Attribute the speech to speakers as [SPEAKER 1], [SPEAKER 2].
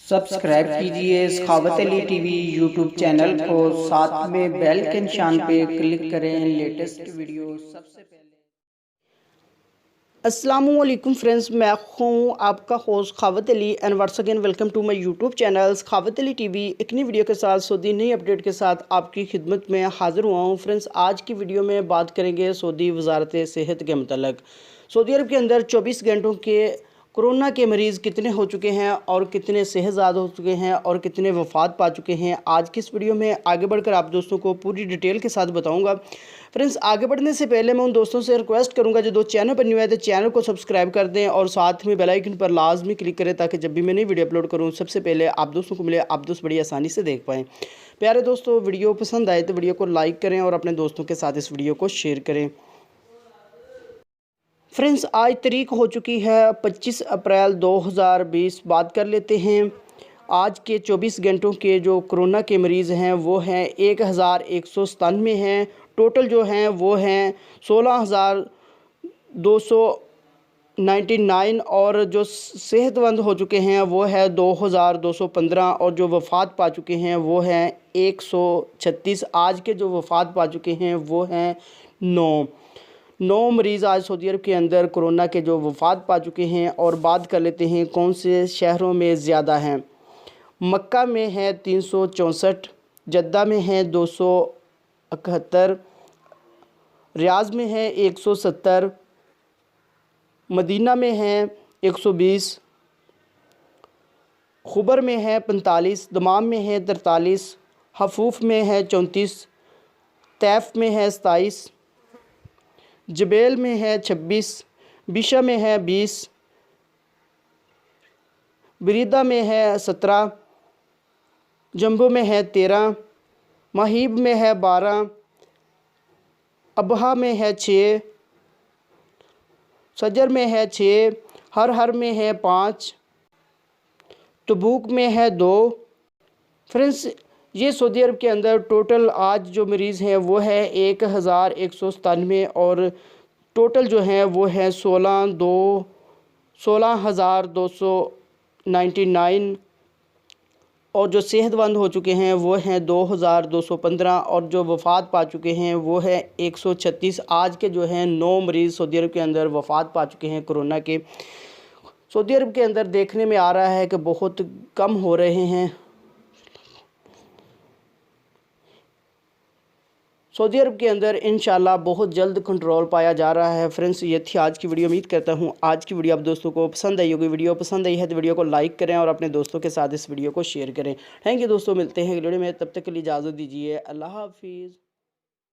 [SPEAKER 1] Subscribe कीजिए सखावत Ali TV YouTube channel को, साथ में बेल के निशान पे क्लिक करें लेटेस्ट वीडियो सबसे पहले। अस्सलामुअलैकुम फ्रेंड्स, मैं हूँ आपका host Sakhawat Ali and once again welcome to my YouTube channel Sakhawat Ali TV. एक नई वीडियो के साथ सऊदी नई अपडेट के साथ आपकी खिदमत में हाज़िर हुआ हूँ। फ्रेंड्स, आज की वीडियो में बात करेंगे सऊदी वजारत सेहत के मतलब सऊदी अरब के अंदर 24 घंटों के कोरोना के मरीज़ कितने हो चुके हैं और कितने सेहतयाब हो चुके हैं और कितने वफ़ात पा चुके हैं। आज की इस वीडियो में आगे बढ़कर आप दोस्तों को पूरी डिटेल के साथ बताऊंगा। फ्रेंड्स, आगे बढ़ने से पहले मैं उन दोस्तों से रिक्वेस्ट करूंगा जो चैनल पर न्यू है तो चैनल को सब्सक्राइब कर दें और साथ में बेल आइकन पर लाजमी क्लिक करें ताकि जब भी मैं नई वीडियो अपलोड करूँ सबसे पहले आप दोस्तों को मिले, आप दोस्त बड़ी आसानी से देख पाएँ। प्यारे दोस्तों, वीडियो पसंद आए तो वीडियो को लाइक करें और अपने दोस्तों के साथ इस वीडियो को शेयर करें। फ्रेंड्स, आज तारीख हो चुकी है 25 अप्रैल 2020। बात कर लेते हैं आज के 24 घंटों के जो कोरोना के मरीज़ हैं वो हैं 1197 हैं। टोटल जो हैं वो हैं 16,299 और जो सेहतमंद हो चुके हैं वो है 2,215 और जो वफ़ात पा चुके हैं वो हैं 136। आज के जो वफ़ात पा चुके हैं वो हैं 9 मरीज़ आज सऊदी अरब के अंदर कोरोना के जो वफ़ात पा चुके हैं। और बात कर लेते हैं कौन से शहरों में ज़्यादा हैं। मक्का में है 364, जद्दा में है 271, रियाज में है 170, मदीना में है 120, खुबर में है 45, दमाम में है 43, हफूफ में है 34, तैफ में है 27, जबेल में है 26, बिशा में है 20, बरीदा में है 17, जम्बो में है 13, माहिब में है 12, अबहा में है 6, सजर में है 6, हर में है 5, तबूक में है 2। फ्रेंड्स, ये सऊदी अरब के अंदर टोटल आज जो मरीज़ हैं वो है 1197 और टोटल जो हैं वो है 16,299 और जो सेहतमंद हो चुके हैं वो हैं 2,215 और जो वफ़ात पा चुके हैं वो है 136। आज के जो हैं 9 मरीज़ सऊदी अरब के अंदर वफ़ात पा चुके हैं कोरोना के। सऊदी अरब के अंदर देखने में आ रहा है कि बहुत कम हो रहे हैं। सऊदी अरब के अंदर इंशाल्लाह बहुत जल्द कंट्रोल पाया जा रहा है। फ्रेंड्स, ये थी आज की वीडियो। उम्मीद करता हूँ आज की वीडियो आप दोस्तों को पसंद आई होगी। वीडियो पसंद आई है तो वीडियो को लाइक करें और अपने दोस्तों के साथ इस वीडियो को शेयर करें। थैंक यू दोस्तों, मिलते हैं वीडियो में, तब तक के लिए इजाज़त दीजिए। अल्लाह हाफिज़।